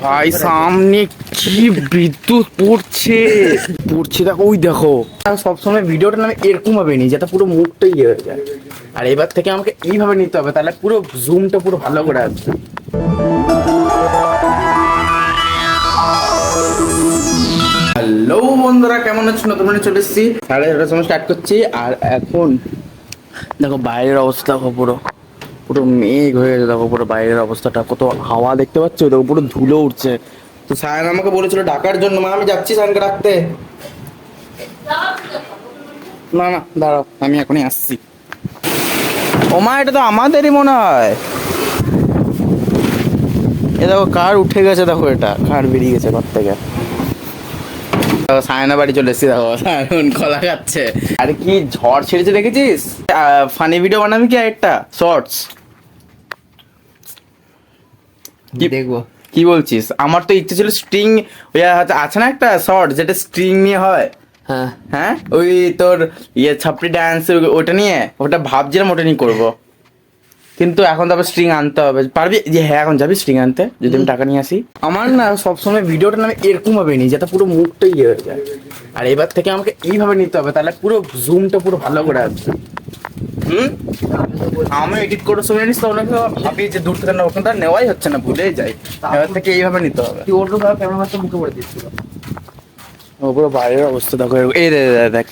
ভাই সামনে কি বিদ্যুৎ পড়ছে দেখো, ওই দেখো। সবসময় ভিডিওটা আমি এরকম ভাবে নিই যাতে পুরো মুখটা ইয়ে হয়ে যায়, আর এবার থেকে আমাকে এইভাবে নিতে হবে, তাহলে পুরো জুমটা পুরো ভালো করে আসবে। হ্যালো বন্ধুরা, কেমন আছো? নতুন মানে চলে এসেছি, 11:30টার সময় স্টার্ট করছি। আর এখন দেখো বাইরের অবস্থা, দেখো পুরো পুরো মেঘ হয়ে গেছে। দেখো পুরো বাইরের অবস্থাটা, কত হাওয়া দেখতে পাচ্ছ, দেখো পুরো ধুলো উঠছে। তো সায়ন আমাকে বলেছিল ডাকার জন্য, মা আমি যাচ্ছি সায়নকে রাখতে। না না দাঁড়াও, আমি এখনই আসছি। ও মা, এটা তো আমাদেরই মনে হয়। এ দেখো কার উঠে গেছে, দেখো এটা কার বেরিয়ে গেছে ঘর থেকে। সায়না বাড়ি চলে এসেছি, দেখো সায়ন কলা খাচ্ছে। আরে কি ঝড় ছেড়েছে দেখেছিস? ফানি ভিডিও বানাবি কি একটা শর্টস? কি দেখবো? কি বলছিস? আমার তো ইচ্ছে ছিল স্ট্রিং, ওই আছে না একটা শর্ট যেটা স্ট্রিং নিয়ে হয়। হ্যাঁ হ্যাঁ, ওই তোর ইয়ে ছাপড়ি ডান্স, ওটা নিয়ে ওটা ভাবছিলাম, ওটা নিয়ে করবো। কিন্তু এখন তো আবার স্ট্রিং আনতে হবে। পারবি? যে হ্যাঁ, এখন যাবি স্ট্রিং আনতে যদি আমি টাকা নিয়ে আসি? আমার না সবসময় ভিডিওটা আমি এরকম ভাবে নিই যাতে পুরো মুখটা ইয়ে হয়ে যায়, আর এবার থেকে আমাকে এইভাবে নিতে হবে, তাহলে পুরো জুমটা পুরো ভালো করে আসবে। আমি এডিট করে শুনে নিস তো, অনেকে ভাবি যে দূর থেকে না, ওখানে তার নেওয়াই হচ্ছে না, ভুলেই যাই। এবার থেকে এইভাবে নিতে হবে। তুই অন্য ভাবে ক্যামেরা মারতে মুখে পড়ে দিচ্ছিল। ও পুরো বাইরের অবস্থা দেখো, এই দেখ,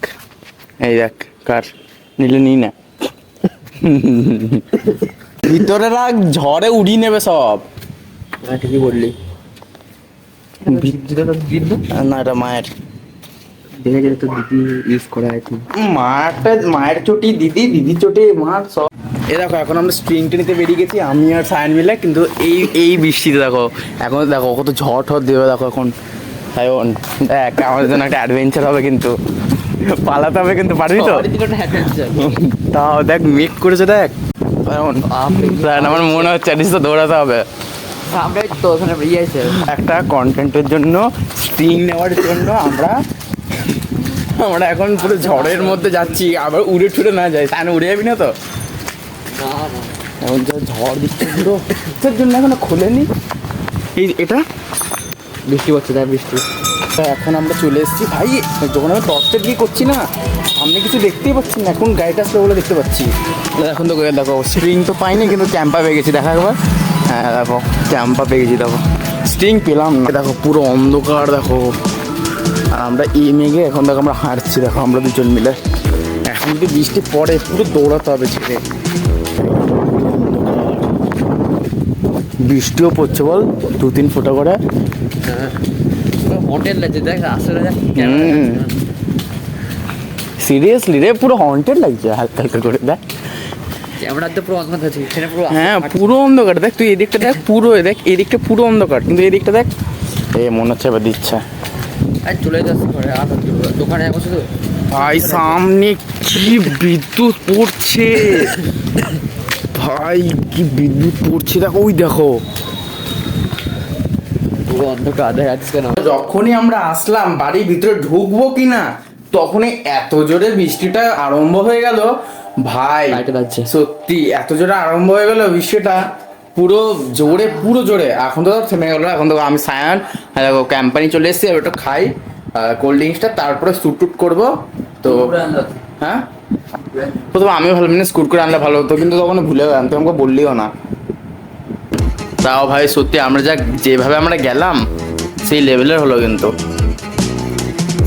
এই দেখ কার নিলে নি না। ভিতরে রাখ, ঝড়ে উড়িয়ে নেবে সব। ঠিকই বললি। না এটা মায়ের, দেখে যেতে দিদি ইউজ করা আছে। মায়ের চটি দিদি চটি মার সব। এ দেখো এখন আমরা স্প্রিংটা নিতে বেরিয়ে গেছি, আমি আর সায়ন মিলে। কিন্তু এই বৃষ্টিতে দেখো, এখন দেখো কত ঝড় ঠড় দেবে। দেখো এখন সায়ন দেখ, আমাদের জন্য একটা অ্যাডভেঞ্চার হবে, কিন্তু পালাতে হবে, কিন্তু পারবি তো? তাও দেখ মেক করেছে, দেখ আমার মনে হচ্ছে তো দৌড়াতে হবে একটা কন্টেন্টের জন্য, স্ট্রিং নেওয়ার জন্য। আমরা এখন পুরো ঝড়ের মধ্যে যাচ্ছি, আবার উড়ে ঠুড়ে না যায়। তাই উড়ে যাবি না তো? এখন যা ঝড় দিচ্ছে পুরো, এর জন্য এখনো খোলেনি। এটা বৃষ্টি হচ্ছে, তাই বৃষ্টি। এখন আমরা চলে এসেছি ভাই, যখন আমি টর্চটা দিয়ে করছি না, সামনে কিছু দেখতেই পাচ্ছি না। এখন গাড়িটা আসলে বলে দেখতে পাচ্ছি। এখন তো দেখো স্ট্রিং তো পাইনি, কিন্তু ক্যাম্পা পেয়ে গেছি। দেখা একবার, হ্যাঁ দেখো ক্যাম্পা পেয়ে গেছি। দেখো স্ট্রিং পেলাম না, দেখো পুরো অন্ধকার। দেখো আর আমরা এই মেঘে এখন দেখো আমরা হাঁটছি, দেখো আমরা দুজন মিলে। এখন যদি বৃষ্টি পড়ে পুরো দৌড়াতে হবে ছেড়ে। বৃষ্টিও পড়ছে বল, 2-3 ফোঁটা করে। হোটেল লাগছে দেখ, আসলে সিরিয়াসলি রে, পুরো হন্টেড লাগছে হালকা হালকা করে। দেখ ক্যামেরাতে পুরো অন্ধকার আছে, হ্যাঁ পুরো অন্ধকার। দেখ তুই এদিকটা দেখ, পুরো দেখ এদিকটা পুরো অন্ধকার, কিন্তু এদিকটা দেখ মনে হচ্ছে এবার দিচ্ছে। চলে যাচ্ছে দোকানে বসে তো ভাই, সামনে কি বিদ্যুৎ পড়ছে ভাই, কি বিদ্যুৎ পড়ছে দেখো, ওই দেখো। যখনই আমরা আসলাম বাড়ির ভিতরে ঢুকবো কিনা, তখনই এত জোরে বৃষ্টিটা আরম্ভ হয়ে গেল ভাই। সত্যি এত জোরে আরম্ভ হয়ে গেল বৃষ্টিটা, পুরো জোরে। এখন তো থেমে গেল। এখন তো আমি সায়ন দেখো কোম্পানি চলে এসেছি, ওটা খাই কোল্ড ড্রিঙ্কসটা, তারপরে স্যুট করবো। তো হ্যাঁ, প্রথমে আমিও ভালো স্কুট করে আনলে ভালো হতো, কিন্তু তখন ভুলে গেলাম, তুই আমাকে বললিও না। তাও ভাই সত্যি আমরা যেভাবে আমরা গেলাম সেই লেভেলের হলো। কিন্তু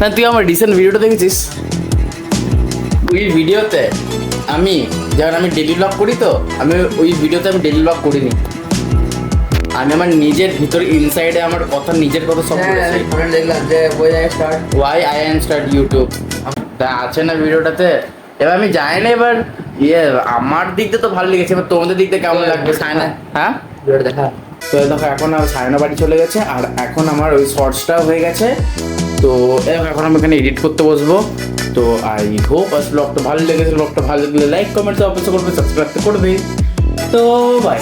না, তুই আমার রিসেন্ট ভিডিওটা দেখেছিস? ওই ভিডিওতে আমি যখন আমি ডেলি ব্লগ করি, তো আমি ওই ভিডিওতে আমি ডেলি ব্লগ করিনি। আমি আমার নিজের ভিতরে ইনসাইডে আমার নিজের কথা সব দেখলাম যে why I am start YouTube তা আছে না ভিডিওটাতে। এবার আমি জানি না, এবার আমার দিক দিয়ে তো ভালো লেগেছে, এবার তোমাদের দিক দিয়ে কেমন লাগবে সায়না? হ্যাঁ দেখা তো দেখো, এখন আর সায়না বাড়ি চলে গেছে, আর এখন আমার ওই শর্টসটাও হয়ে গেছে। তো এখন আমি এখানে এডিট করতে বসবো। তো আই হোপ ব্লগটা ভালো লেগেছে। ব্লগটা ভালো লাগলে লাইক কমেন্টস অবশ্যই করবে, সাবস্ক্রাইব করবে। তো বাই।